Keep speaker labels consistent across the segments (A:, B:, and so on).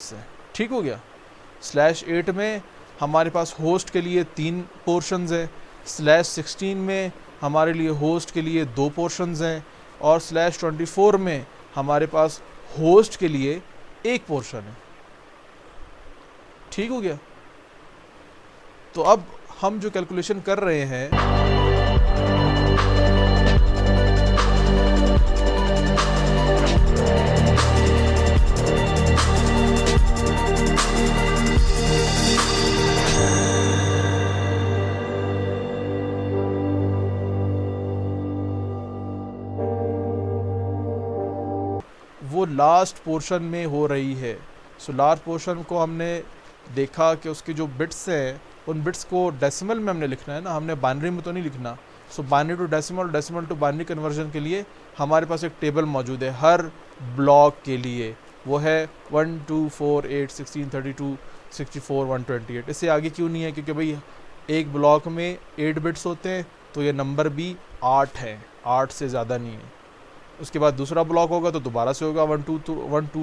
A: से, ठीक हो गया। स्लैश 8 में हमारे पास होस्ट के लिए 3 पोर्शंस हैं, स्लैश 16 में हमारे लिए होस्ट के लिए 2 पोर्शंस हैं, और स्लैश 24 में हमारे पास होस्ट के लिए 1 पोर्शन है, ठीक हो गया। तो अब हम जो कैलकुलेशन कर रहे हैं वो लास्ट पोर्शन में हो रही है। सो लास्ट पोर्शन को हमने देखा कि उसके जो बिट्स हैं उन बिट्स को डेसिमल में हमने लिखना है ना, हमने बाइनरी में तो नहीं लिखना। So binary to decimal, decimal to binary conversion के लिए हमारे पास एक टेबल मौजूद है हर ब्लॉक के लिए, वो है 1 2 4 8 16 32 64 128। इससे आगे क्यों नहीं है? क्योंकि भाई एक ब्लॉक में 8 बिट्स होते हैं, तो ये नंबर भी 8 है, 8 से ज़्यादा नहीं है। उसके बाद दूसरा ब्लॉक होगा तो दोबारा से होगा 1 2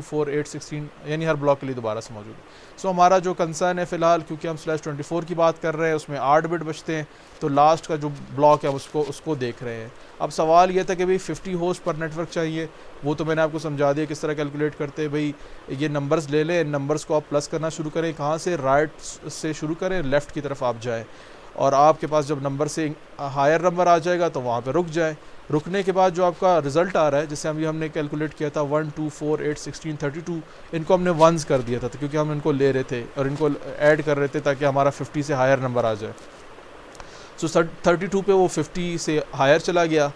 A: 4 8 16, यानी हर ब्लॉक के लिए दोबारा से मौजूद है। सो हमारा जो कंसर्न है फ़िलहाल, क्योंकि हम स्लैश 24 की बात कर रहे हैं, उसमें 8 बिट बचते हैं, तो लास्ट का जो ब्लॉक है उसको देख रहे हैं। अब सवाल ये था कि भाई 50 होस्ट पर नेटवर्क चाहिए, वो तो मैंने आपको समझा दिया किस तरह कैलकुलेट करते हैं। भाई ये नंबर्स ले लें, नंबर्स को आप प्लस करना शुरू करें, कहाँ से? राइट से शुरू करें, लेफ़्ट की तरफ आप जाएँ, और आपके पास जब नंबर से हायर नंबर आ जाएगा तो वहाँ पे रुक जाए। रुकने के बाद जो आपका रिज़ल्ट आ रहा है, जैसे अभी हमने कैलकुलेट किया था 1 2 4 8 16 32, इनको हमने वंस कर दिया था, क्योंकि हम इनको ले रहे थे और इनको ऐड कर रहे थे ताकि हमारा 50 से हायर नंबर आ जाए। सो 32 पे वो 50 से हायर चला गया,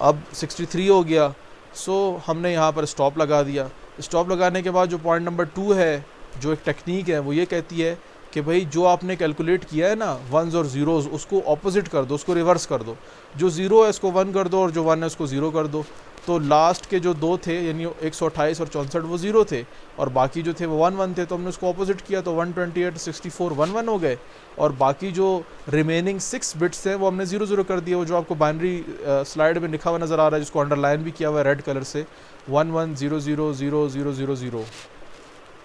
A: अब 63 हो गया। सो हमने यहाँ पर स्टॉप लगा दिया। स्टॉप लगाने के बाद जो पॉइंट नंबर 2 है, जो एक टेक्निक है, वो ये कहती है कि भाई जो आपने कैलकुलेट किया है ना वंस और ज़ीरोज़, उसको ऑपोजिट कर दो, उसको रिवर्स कर दो। जो ज़ीरो है उसको 1 कर दो और जो 1 है उसको 0 कर दो। तो लास्ट के जो 2 थे, यानी 128 और 64, वो 0 थे, और बाकी जो थे वो 1 1 थे, तो हमने उसको ऑपोजिट किया, तो 128 64 1 1 हो गए, और बाकी जो रिमेनिंग 6 बिट्स थे वो हमने 0 0 कर दिए। वो जो आपको बाइनरी स्लाइड में लिखा हुआ नज़र आ रहा है, जिसको अंडरलाइन भी किया हुआ है रेड कलर से, 1 1 0 0 0 0 0 0,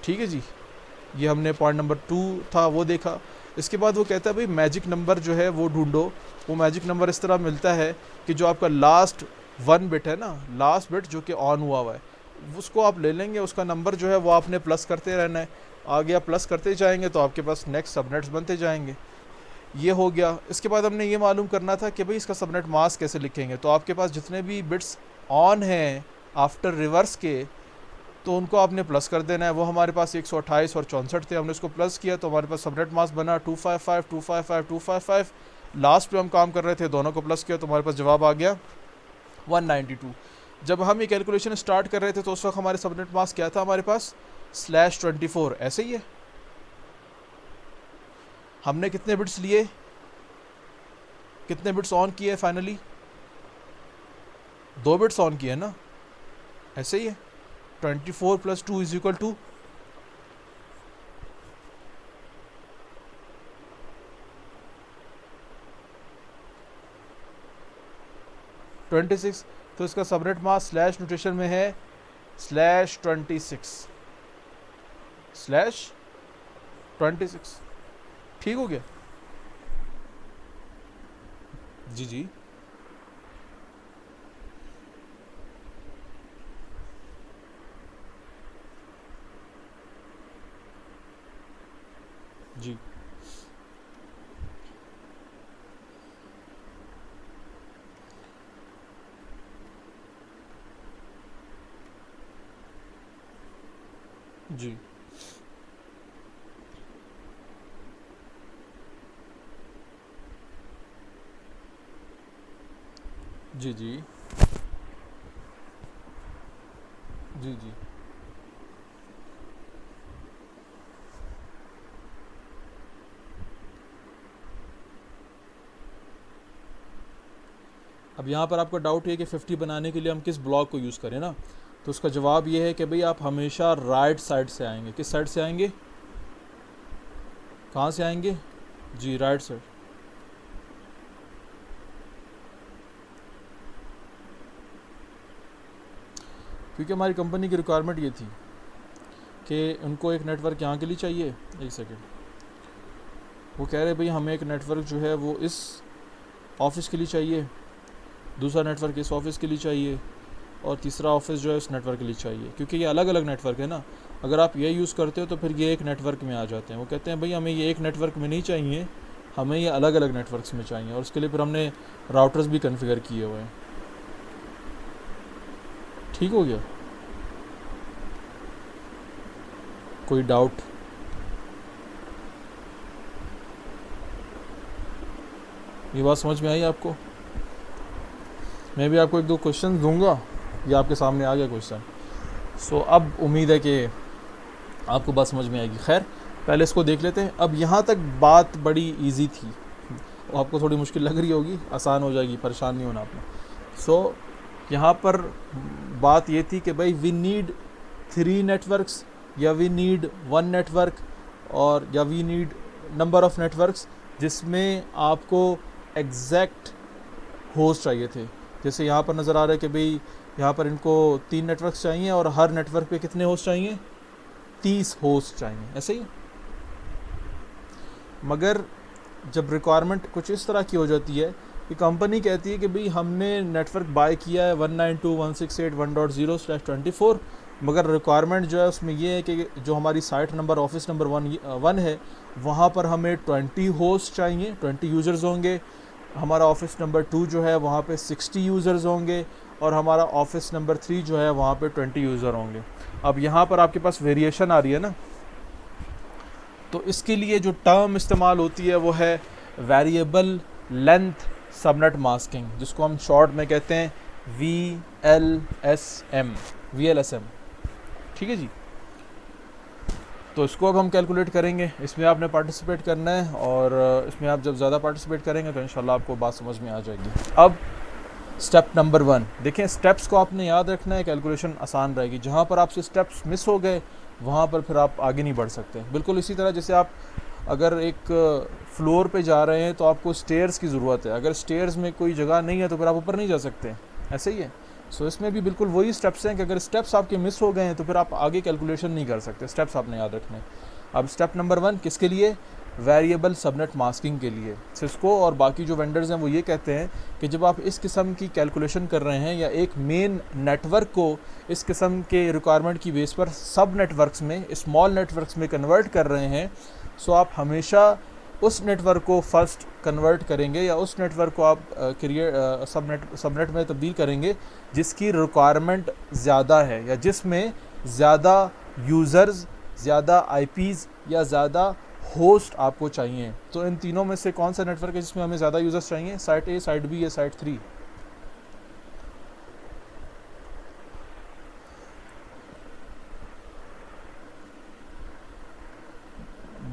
A: ठीक है जी। ये हमने पॉइंट नंबर 2 था वो देखा। इसके बाद वो कहता है भाई मैजिक नंबर जो है वो ढूंढो। वो मैजिक नंबर इस तरह मिलता है कि जो आपका लास्ट 1 बिट है ना, लास्ट बिट जो कि ऑन हुआ हुआ है, उसको आप ले लेंगे, उसका नंबर जो है वो आपने प्लस करते रहना है। आगे आप प्लस करते जाएंगे तो आपके पास नेक्स्ट सबनेट्स बनते जाएंगे। ये हो गया। इसके बाद हमने ये मालूम करना था कि भाई इसका सबनेट मास्क कैसे लिखेंगे। तो आपके पास जितने भी बिट्स ऑन हैं आफ्टर रिवर्स के, तो उनको आपने प्लस कर देना है। वो हमारे पास 128 और 64 थे, हमने उसको प्लस किया तो हमारे पास सबनेट मास्क बना 255 255 255। लास्ट पे हम काम कर रहे थे, दोनों को प्लस किया तो हमारे पास जवाब आ गया 192। जब हम ये कैलकुलेशन स्टार्ट कर रहे थे तो उस वक्त हमारे सबनेट मास्क क्या था? हमारे पास स्लैश 24, ऐसे ही है। हमने कितने बिट्स लिए, कितने बिट्स ऑन किए? फाइनली 2 बिट्स ऑन किए ना, ऐसे ही है। 24 + 2 = 26। तो इसका सबनेट मास्क स्लैश नोटेशन में है स्लैश 26 स्लैश 26, ठीक हो गया जी। जी जी जी जी जी जी जी। अब यहाँ पर आपका डाउट है कि 50 बनाने के लिए हम किस ब्लॉक को यूज़ करें ना, तो उसका जवाब ये है कि भाई आप हमेशा राइट साइड से आएंगे। किस साइड से आएंगे? कहाँ से आएंगे? जी, राइट साइड। क्योंकि हमारी कंपनी की रिक्वायरमेंट ये थी। कि उनको एक नेटवर्क यहाँ के लिए चाहिए, एक सेकेंड, वो कह रहे भाई हमें एक नेटवर्क जो है वो इस ऑफिस के लिए चाहिए, दूसरा नेटवर्क इस ऑफिस के लिए चाहिए, और तीसरा ऑफिस जो है उस नेटवर्क के लिए चाहिए, क्योंकि ये अलग अलग नेटवर्क है ना। अगर आप ये यूज़ करते हो तो फिर ये एक नेटवर्क में आ जाते हैं। वो कहते हैं भाई हमें ये एक नेटवर्क में नहीं चाहिए, हमें ये अलग अलग नेटवर्क्स में चाहिए, और उसके लिए फिर हमने राउटर्स भी कॉन्फ़िगर किए हुए हैं। ठीक हो गया? कोई डाउट? ये बात समझ में आई आपको? मैं भी आपको एक दो क्वेश्चन दूंगा, ये आपके सामने आ गया क्वेश्चन। सो अब उम्मीद है कि आपको बात समझ में आएगी। खैर पहले इसको देख लेते हैं। अब यहाँ तक बात बड़ी इजी थी, आपको थोड़ी मुश्किल लग रही होगी, आसान हो जाएगी, परेशान नहीं होना आपने। सो यहाँ पर बात ये थी कि भाई वी नीड 3 नेटवर्क्स, या वी नीड 1 नेटवर्क, और या we need number of networks जिसमें आपको एग्जैक्ट होस्ट चाहिए थे। जैसे यहाँ पर नज़र आ रहा है कि भाई यहाँ पर इनको 3 नेटवर्क्स चाहिए और हर नेटवर्क पे कितने होस्ट चाहिए? 30 होस्ट चाहिए, ऐसे ही। मगर जब रिक्वायरमेंट कुछ इस तरह की हो जाती है कि कंपनी कहती है कि भाई हमने नेटवर्क बाय किया है 192.168.1.0/24, मगर रिक्वायरमेंट जो है उसमें ये है कि जो हमारी साइट नंबर ऑफिस नंबर 1 है वहाँ पर हमें 20 होस्ट चाहिए, 20 यूज़र्स होंगे। हमारा ऑफिस नंबर 2 जो है वहाँ पे 60 यूज़र्स होंगे, और हमारा ऑफिस नंबर 3 जो है वहाँ पे 20 यूज़र होंगे। अब यहाँ पर आपके पास वेरिएशन आ रही है ना, तो इसके लिए जो टर्म इस्तेमाल होती है वो है वेरिएबल लेंथ सबनेट मास्किंग, जिसको हम शॉर्ट में कहते हैं VLSM। ठीक है जी। तो इसको अब हम कैलकुलेट करेंगे, इसमें आपने पार्टिसिपेट करना है, और इसमें आप जब ज़्यादा पार्टिसिपेट करेंगे तो इंशाल्लाह आपको बात समझ में आ जाएगी। अब स्टेप नंबर 1 देखें, स्टेप्स को आपने याद रखना है, कैलकुलेशन आसान रहेगी। जहाँ पर आपसे स्टेप्स मिस हो गए वहाँ पर फिर आप आगे नहीं बढ़ सकते। बिल्कुल इसी तरह जैसे आप अगर एक फ्लोर पे जा रहे हैं तो आपको स्टेयर्स की ज़रूरत है, अगर स्टेयर्स में कोई जगह नहीं है तो फिर आप ऊपर नहीं जा सकते, ऐसे ही है। सो इसमें भी बिल्कुल वही स्टेप्स हैं कि अगर स्टेप्स आपके मिस हो गए हैं तो फिर आप आगे कैलकुलेशन नहीं कर सकते, स्टेप्स आपने याद रखने। अब स्टेप नंबर 1 किसके लिए? वेरिएबल सबनेट मास्किंग के लिए। सिस्को और बाकी जो वेंडर्स हैं वो ये कहते हैं कि जब आप इस किस्म की कैलकुलेशन कर रहे हैं या एक मेन नेटवर्क को इस किस्म के रिक्वायरमेंट की बेस पर सब नेटवर्क्स में, स्मॉल नेटवर्क्स में कन्वर्ट कर रहे हैं, सो आप हमेशा उस नेटवर्क को फर्स्ट कन्वर्ट करेंगे या उस नेटवर्क को आप सबनेट में तब्दील करेंगे जिसकी रिक्वायरमेंट ज़्यादा है, या जिसमें ज़्यादा यूज़र्स, ज़्यादा IPs या ज़्यादा होस्ट आपको चाहिए। तो इन तीनों में से कौन सा नेटवर्क है जिसमें हमें ज़्यादा यूज़र्स चाहिए? साइट A, साइट B या साइट 3?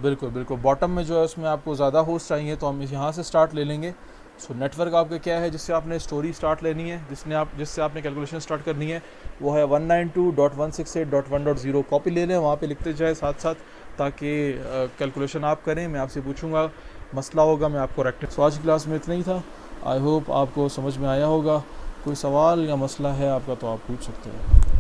A: बिल्कुल बिल्कुल, बॉटम में जो है उसमें आपको ज़्यादा होस्ट चाहिए, तो हम यहाँ से स्टार्ट ले लेंगे। सो नेटवर्क आपका क्या है जिससे आपने स्टोरी स्टार्ट लेनी है, जिससे आपने कैलकुलेशन स्टार्ट करनी है, वो है 192.168.1.0। कॉपी ले लें, वहाँ पे लिखते जाए साथ साथ, ताकि कैलकुलेशन आप करें, मैं आपसे पूछूंगा, मसला होगा मैं आपको रेक्टिफाई। सो आज की क्लास में इतना ही था। आई होप आपको समझ में आया होगा। कोई सवाल या मसला है आपका तो आप पूछ सकते हैं।